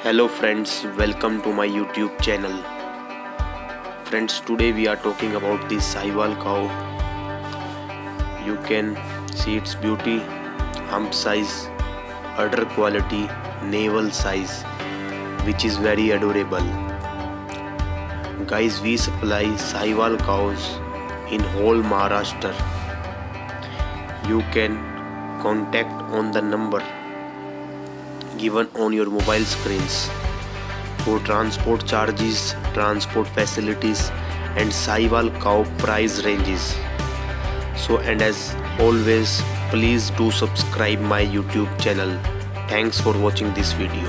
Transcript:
Hello friends, welcome to my YouTube channel. Friends, today we are talking about the Sahiwal cow. You can see its beauty, hump size, udder quality, navel size, which is very adorable. Guys, we supply Sahiwal cows in whole Maharashtra. You can contact on the number given on your mobile screens for transport charges, transport facilities and Sahiwal cow price ranges. So, and as always, please do subscribe my YouTube channel. Thanks for watching this video.